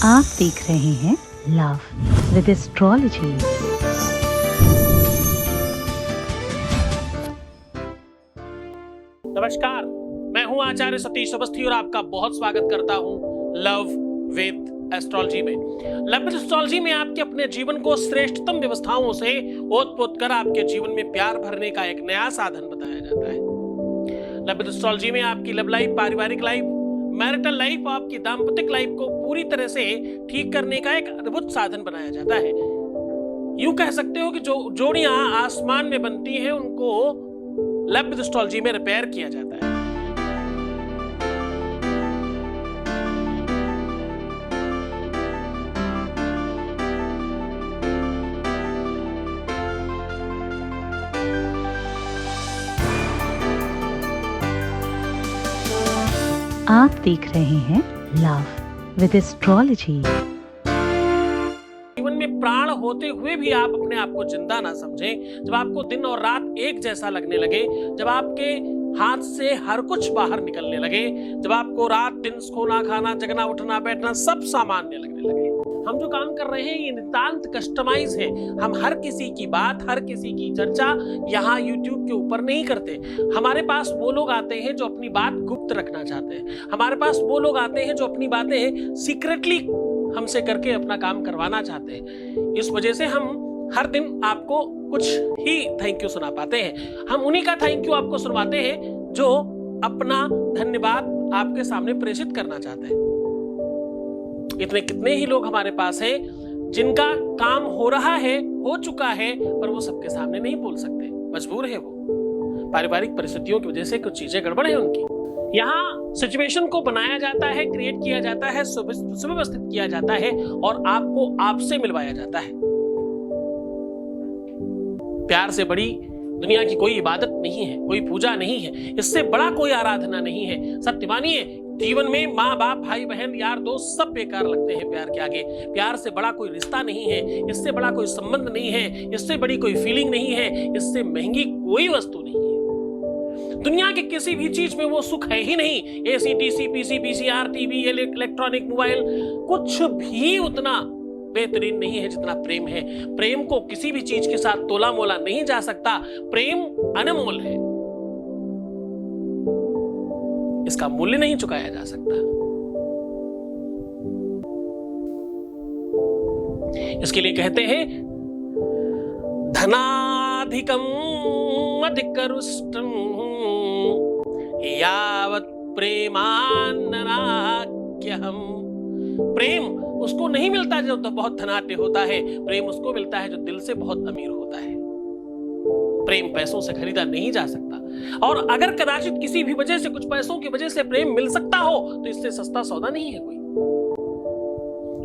आप देख रहे हैं लव विद एस्ट्रोलॉजी। नमस्कार, मैं हूं आचार्य सतीश अवस्थी और आपका बहुत स्वागत करता हूं लव विद एस्ट्रोलॉजी में। लव विद एस्ट्रोलॉजी में आपके अपने जीवन को श्रेष्ठतम व्यवस्थाओं से ओत-पोत कर आपके जीवन में प्यार भरने का एक नया साधन बताया जाता है। लव विद एस्ट्रोलॉजी में आपकी लव लाइफ, पारिवारिक लाइफ, मैरिटल लाइफ, आपकी दाम्पत्य लाइफ को पूरी तरह से ठीक करने का एक अद्भुत साधन बनाया जाता है। यूं कह सकते हो कि जो जोड़ियां आसमान में बनती हैं उनको लव विद एस्ट्रोलॉजी में रिपेयर किया जाता है। आप देख रहे हैं लव विद एस्ट्रोलॉजी। जीवन में प्राण होते हुए भी आप अपने आप को जिंदा ना समझें, जब आपको दिन और रात एक जैसा लगने लगे, जब आपके हाथ से हर कुछ बाहर निकलने लगे, जब आपको रात दिन सोना खाना जगना उठना बैठना सब सामान्य लगने लगे। हम जो काम कर रहे हैं ये नितांत कस्टमाइज है। हम हर किसी की बात, हर किसी की चर्चा यहाँ YouTube के ऊपर नहीं करते। हमारे पास वो लोग आते हैं जो अपनी बात गुप्त रखना चाहते हैं। हमारे पास वो लोग आते हैं जो अपनी बातें सीक्रेटली हमसे करके अपना काम करवाना चाहते हैं। इस वजह से हम हर दिन आपको कुछ ही थैंक यू सुना पाते हैं। हम उन्हीं का थैंक यू आपको सुनवाते हैं जो अपना धन्यवाद आपके सामने प्रेषित करना चाहते हैं। इतने कितने ही लोग हमारे पास हैं जिनका काम हो रहा है, हो चुका है, पर वो सबके सामने नहीं बोल सकते, मजबूर है वो। पारिवारिक परिस्थितियों की वजह से कुछ चीजें गड़बड़ है उनकी। यहाँ सिचुएशन को बनाया जाता है, क्रिएट किया जाता है, सुव्यवस्थित किया जाता है और आपको आपसे मिलवाया जाता है। प्यार से बड़ी दुनिया की कोई इबादत नहीं है, कोई पूजा नहीं है, इससे बड़ा कोई आराधना नहीं है। सत्य मानिए, जीवन में माँ बाप, भाई बहन, यार दोस्त सब बेकार लगते हैं प्यार के आगे। प्यार से बड़ा कोई रिश्ता नहीं है, इससे बड़ा कोई संबंध नहीं है, इससे बड़ी कोई फीलिंग नहीं है, इससे महंगी कोई वस्तु नहीं है। दुनिया के किसी भी चीज में वो सुख है ही नहीं। AC, DC, PC, PCR, TV, electronic, mobile, कुछ भी उतना बेहतरीन नहीं है जितना प्रेम है। प्रेम को किसी भी चीज के साथ तोला मोला नहीं जा सकता। प्रेम अनमोल है, इसका मूल्य नहीं चुकाया जा सकता। इसके लिए कहते हैं धनाधिकम अधिकरुष्टम यावत् प्रेमान्नाक्यहम। प्रेम उसको नहीं मिलता जो बहुत धनाढ्य होता है, प्रेम उसको मिलता है जो दिल से बहुत अमीर होता है। प्रेम पैसों से खरीदा नहीं जा सकता, और अगर कदाचित किसी भी वजह से, कुछ पैसों की वजह से प्रेम मिल सकता हो तो इससे सस्ता सौदा नहीं है कोई।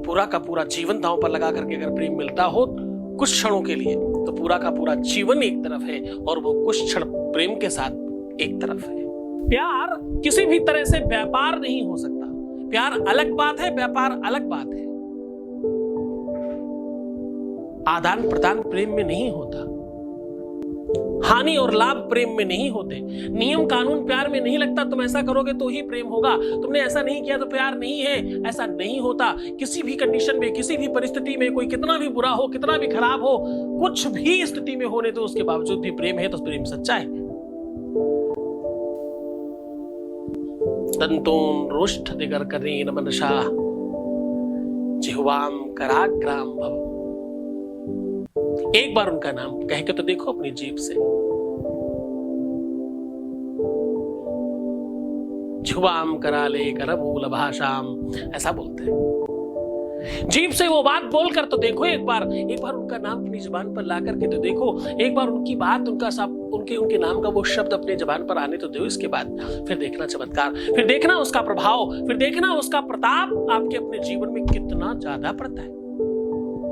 पूरा का पूरा जीवन दांव पर लगा करके अगर प्रेम मिलता हो कुछ क्षणों के लिए, तो पूरा का पूरा जीवन एक तरफ है और वो कुछ क्षण प्रेम के साथ एक तरफ है। प्यार किसी भी तरह से व्यापार नहीं हो सकता। प्यार अलग बात है, व्यापार अलग बात है। आदान प्रदान प्रेम में नहीं होता, हानि और लाभ प्रेम में नहीं होते, नियम कानून प्यार में नहीं लगता। तुम ऐसा करोगे तो ही प्रेम होगा, तुमने ऐसा नहीं किया तो प्यार नहीं है, ऐसा नहीं होता। किसी भी कंडीशन में, किसी भी परिस्थिति में, कोई कितना भी बुरा हो, कितना भी खराब हो, कुछ भी स्थिति में होने तो उसके बावजूद भी प्रेम है, तो प्रेम सच्चा है। दंतोन रोष्ठ दिगर करेन मनसा जिह्वाम कराग्राम भव। एक बार उनका नाम कह के तो देखो अपनी जीभ से। जुबाम कराले करमूल भाषाम, ऐसा बोलते हैं। जीभ से वो बात बोलकर तो देखो एक बार उनका नाम अपनी जुबान पर ला करके तो देखो। एक बार उनकी बात, उनका सब, उनके नाम का वो शब्द अपने जुबान पर आने तो दो। इसके बाद फिर देखना चमत्कार, फिर देखना उसका प्रभाव, फिर देखना उसका प्रताप आपके अपने जीवन में कितना ज्यादा पड़ता है।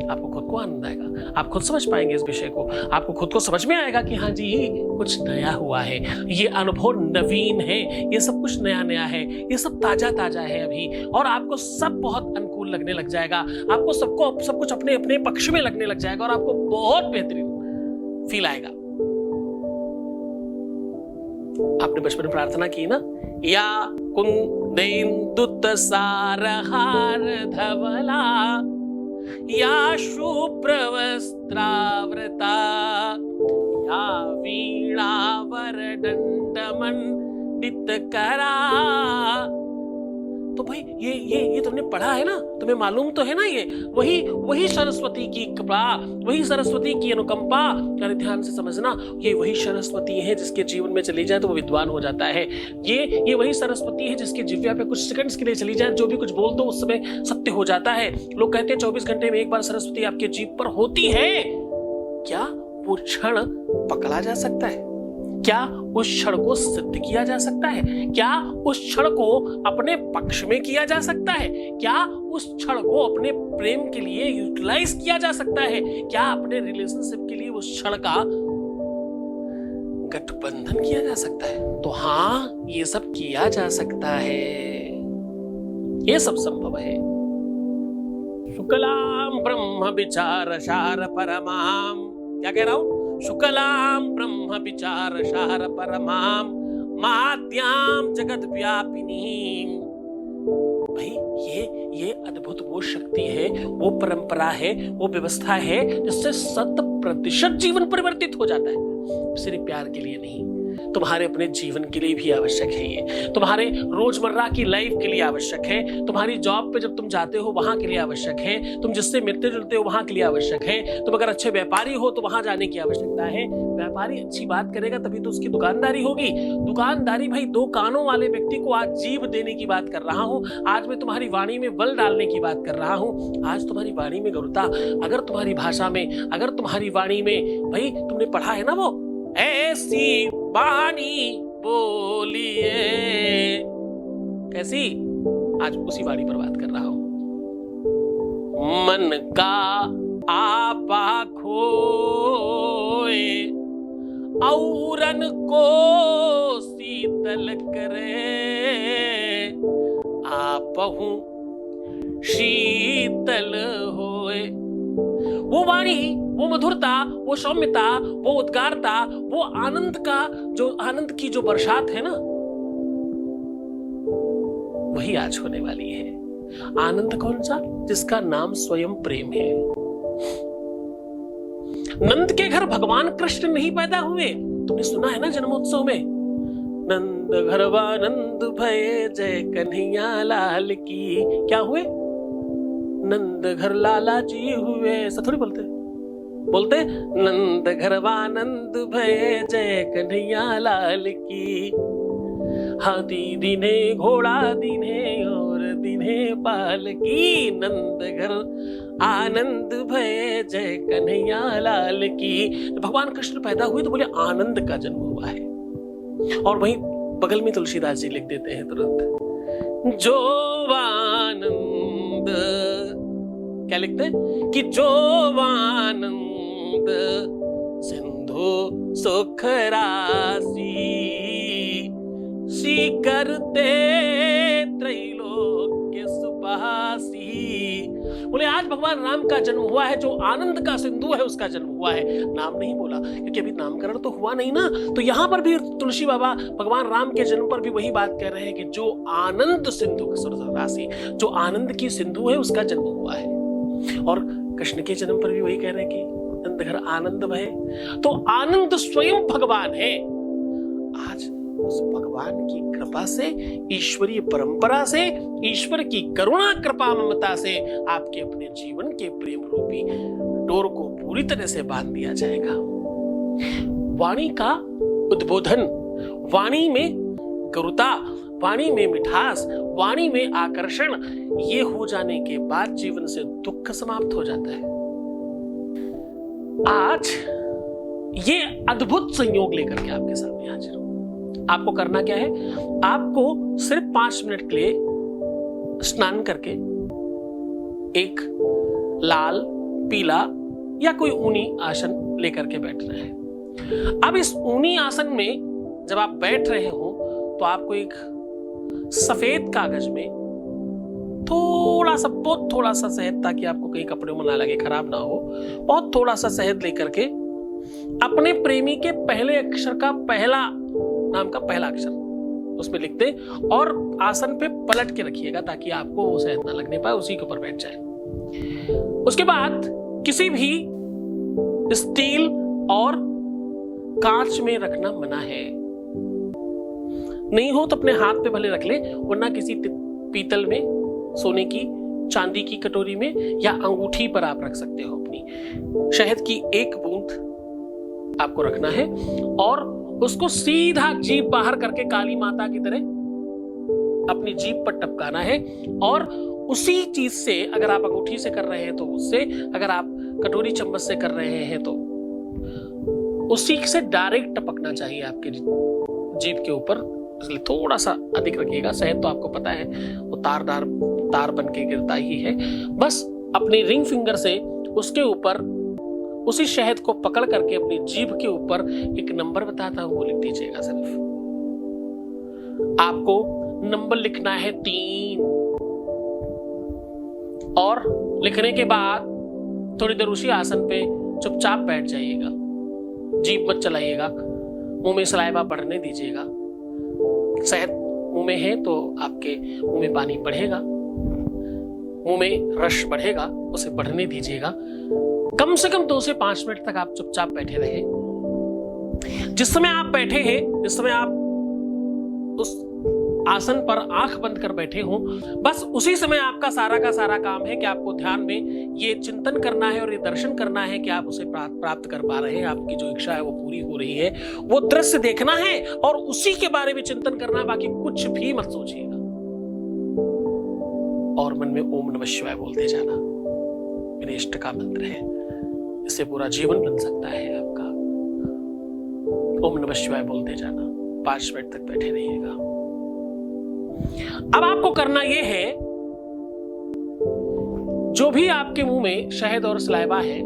आपको खुद को आनंद आएगा, आप खुद समझ पाएंगे इस विषय को। आपको खुद को समझ में आएगा कि हाँ जी कुछ नया हुआ है, ये अनुभव नवीन है, ये सब कुछ नया नया है, ये सब ताजा ताजा है अभी, और आपको सब बहुत अनुकूल लगने लग जाएगा। आपको सब कुछ अपने अपने पक्ष में लगने लग जाएगा और आपको बहुत बेहतरीन फील आएगा। आपने बचपन में प्रार्थना की ना, या कुन नेन्दुत सारहार धवला या शुभ्रवस्त्रावृता या वीणावरदण्डमण्डितकरा। तो भाई ये तुमने पढ़ा है ना, तुम्हें मालूम तो है ना, ये वही सरस्वती की कृपा, वही सरस्वती की अनुकंपा। अरे ध्यान से समझना, ये वही सरस्वती है जिसके जीवन में चली जाए तो वो विद्वान हो जाता है। ये वही सरस्वती है जिसकी जिह्वा पे कुछ सेकंड्स के लिए चली जाए, जो भी कुछ बोल दो उस समय सत्य हो जाता है। लोग कहते हैं 24 घंटे में एक बार सरस्वती आपके जीभ पर होती है। क्या वो क्षण पकड़ा जा सकता है? क्या उस क्षण को सिद्ध किया जा सकता है? क्या उस क्षण को अपने पक्ष में किया जा सकता है? क्या उस क्षण को अपने प्रेम के लिए यूटिलाइज किया जा सकता है? क्या अपने रिलेशनशिप के लिए उस क्षण का गठबंधन किया जा सकता है? तो हाँ, ये सब किया जा सकता है, ये सब संभव है। शुक्लाम ब्रह्म विचार सार परमाम, क्या कह रहा हूं? शुक्लाम ब्रह्म विचार सार परमाम माद्याम जगत व्यापिनी। भाई ये अद्भुत वो शक्ति है, वो परंपरा है, वो व्यवस्था है जिससे 100% जीवन परिवर्तित हो जाता है। सिर्फ प्यार के लिए नहीं, तुम्हारे अपने जीवन के लिए भी आवश्यक है ये, तुम्हारे रोजमर्रा की लाइफ के लिए आवश्यक है, तुम्हारी जॉब पे जब तुम जाते हो वहां के लिए आवश्यक है, तुम जिससे मिलते जुलते हो वहां के लिए आवश्यक है, तुम अगर अच्छे व्यापारी हो तो वहां जाने की आवश्यकता है। व्यापारी अच्छी बात करेगा तभी तो उसकी दुकानदारी होगी। दुकानदारी भाई 2 कानों वाले व्यक्ति को आज जीभ देने की बात कर रहा हूं, आज मैं तुम्हारी वाणी में बल डालने की बात कर रहा हूं, आज तुम्हारी वाणी में गरुता, अगर तुम्हारी भाषा में, अगर तुम्हारी वाणी में, भाई तुमने पढ़ा है ना वो ऐसी वाणी बोलिए, कैसी? आज उसी वाणी पर बात कर रहा हूं। मन का आपा खोए औरन को शीतल करे, आपहु शीतल होए। वो वाणी, वो मधुरता, वो सौम्यता, वो उद्गारता, वो आनंद की जो बरसात है ना, वही आज होने वाली है। आनंद कौन सा? जिसका नाम स्वयं प्रेम है। नंद के घर भगवान कृष्ण नहीं पैदा हुए, तुमने सुना है ना जन्मोत्सव में, नंद घरवा नंद भये जय कन्हैया लाल की। क्या हुए? नंद घर लाला जी हुए। ऐसा थोड़ी बोलते नंद घरवा नंद भये जय कन्हैया लाल की। हाथी दीने घोड़ा दीने और दीने पाल की, नंद घर आनंद भये जय कन्हैया लाल की। भगवान कृष्ण पैदा हुए तो बोले आनंद का जन्म हुआ है। और वहीं बगल में तुलसीदास जी लिख देते हैं तुरंत, जो आनंद, क्या लिखते हैं कि जो आनंद सिंधु सुख राशि सी करते त्रैलोक्य सुपासी। बोले आज भगवान राम का जन्म हुआ है, जो आनंद का सिंधु है उसका जन्म हुआ है। नाम नहीं बोला क्योंकि अभी नामकरण तो हुआ नहीं ना। तो यहां पर भी तुलसी बाबा भगवान राम के जन्म पर भी वही बात कह रहे हैं कि जो आनंद सिंधु राशि, जो आनंद की सिंधु है उसका जन्म हुआ है। और कृष्ण के जन्म पर भी वही कह रहे हैं कि नंद घर आनंद भय। तो आनंद स्वयं भगवान है। आज उस भगवान की कृपा से, ईश्वरीय परंपरा से, ईश्वर की करुणा कृपा ममता से आपके अपने जीवन के प्रेम रूपी डोर को पूरी तरह से बांध दिया जाएगा। वाणी का उद्बोधन, वाणी में गरुता, वाणी में मिठास, वाणी में आकर्षण, ये हो जाने के बाद जीवन से दुख समाप्त हो जाता है। आज ये अद्भुत संयोग लेकर के आपके सामने हाजिर हूं। आपको करना क्या है? आपको सिर्फ 5 मिनट के लिए स्नान करके एक लाल, पीला या कोई ऊनी आसन लेकर के बैठना है। अब इस ऊनी आसन में जब आप बैठ रहे हो तो आपको एक सफेद कागज में थोड़ा सा, बहुत थोड़ा सा शहद, ताकि आपको कहीं कपड़े में ना लगे, खराब ना हो, बहुत थोड़ा सा शहद लेकर के अपने प्रेमी के पहले अक्षर का, पहला नाम का पहला अक्षर उसमें लिख दें और आसन पे पलट के रखिएगा ताकि आपको वो शहद ना लगने पाए, उसी के ऊपर बैठ जाए। उसके बाद किसी भी स्टील और कांच में रखना मना है। नहीं हो तो अपने हाथ पे भले रख ले, वरना किसी पीतल में, सोने की, चांदी की कटोरी में या अंगूठी पर आप रख सकते हो। अपनी शहद की एक बूंद आपको रखना है और उसको सीधा जीभ बाहर करके काली माता की तरह अपनी जीभ पर टपकाना है। और उसी चीज से, अगर आप अंगूठी से कर रहे हैं तो उससे, अगर आप कटोरी चम्मच से कर रहे हैं तो उसी से डायरेक्ट टपकना चाहिए आपके जीभ के ऊपर। इसलिए थोड़ा सा अधिक रखिएगा। शहद तो आपको पता है वो तार बन के गिरता ही है। बस अपनी रिंग फिंगर से उसके ऊपर उसी शहद को पकड़ करके अपनी जीभ के ऊपर एक नंबर बताता हूं, वो लिख दीजिएगा। सिर्फ आपको नंबर लिखना है 3 और लिखने के बाद थोड़ी देर उसी आसन पे चुपचाप बैठ जाइएगा। जीभ मत चलाइएगा, मुंह में सलाइवा बढ़ने दीजिएगा। शहद मुंह में है तो आपके मुंह में पानी बढ़ेगा, मुंह में रस बढ़ेगा, उसे बढ़ने दीजिएगा। कम से कम 2 से 5 मिनट तक आप चुपचाप बैठे रहे। जिस समय आप बैठे हैं, जिस समय आप उस आसन पर आंख बंद कर बैठे हो, बस उसी समय आपका सारा का सारा काम है कि आपको ध्यान में ये चिंतन करना है और ये दर्शन करना है कि आप उसे प्राप्त कर पा रहे हैं, आपकी जो इच्छा है वो पूरी हो रही है, वो दृश्य देखना है और उसी के बारे में चिंतन करना है। बाकी कुछ भी मत सोचिएगा और मन में ओम नमः शिवाय बोलते जाना। मेरे इष्ट का मंत्र है, इससे पूरा जीवन बन सकता है आपका। ओम नमः शिवाय बोलते जाना। 5 मिनट तक बैठे रहिएगा। अब आपको करना यह है, जो भी आपके मुंह में शहद और सलाइवा है,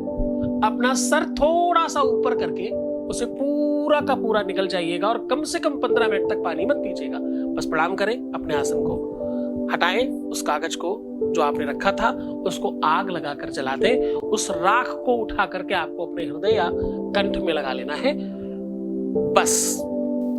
अपना सर थोड़ा सा ऊपर करके उसे पूरा का पूरा निकल जाइएगा और कम से कम 15 मिनट तक पानी मत पीजिएगा। बस प्रणाम करें, अपने आसन को हटाएं, उस कागज को जो आपने रखा था उसको आग लगाकर जला दें। उस राख को उठा करके आपको अपने हृदय या कंठ में लगा लेना है। बस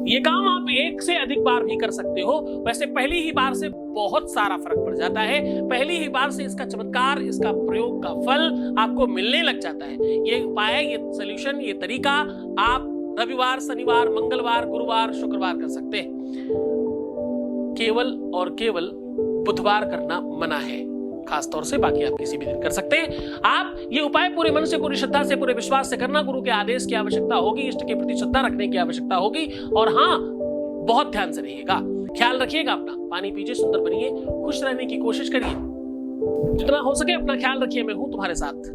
ये काम आप 1 से अधिक बार भी कर सकते हो। वैसे पहली ही बार से बहुत सारा फर्क पड़ जाता है। पहली ही बार से इसका चमत्कार, इसका प्रयोग का फल आपको मिलने लग जाता है। ये उपाय, ये सॉल्यूशन, ये तरीका आप रविवार, शनिवार, मंगलवार, गुरुवार, शुक्रवार कर सकते हैं। केवल और केवल बुधवार करना मना है खासतौर से, बाकी आप किसी भी दिन कर सकते हैं। आप ये उपाय पूरे मन से, पूरी श्रद्धा से, पूरे विश्वास से करना। गुरु के आदेश की आवश्यकता होगी, इष्ट के प्रति श्रद्धा रखने की आवश्यकता होगी। और हाँ, बहुत ध्यान से रहिएगा, ख्याल रखिएगा अपना। पानी पीजिए, सुंदर बनिए, खुश रहने की कोशिश करिए, जितना हो सके अपना ख्याल रखिए। मैं हूं तुम्हारे साथ।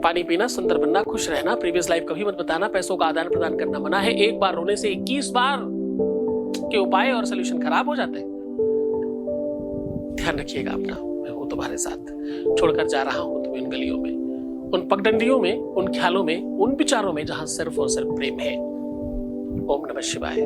पानी पीना, सुंदर बनना, खुश रहना। प्रीवियस लाइफ कभी मत बताना। पैसों का आदान प्रदान करना मना है। एक बार रोने से 21 बार के उपाय और सोल्यूशन खराब हो जाते हैं। ध्यान रखिएगा अपना। मैं हूं तुम्हारे साथ। छोड़कर जा रहा हूं तुम्हें उन गलियों में, उन पगडंडियों में, उन ख्यालों में, उन विचारों में जहां सिर्फ और सिर्फ प्रेम है। ओम नमः शिवाय।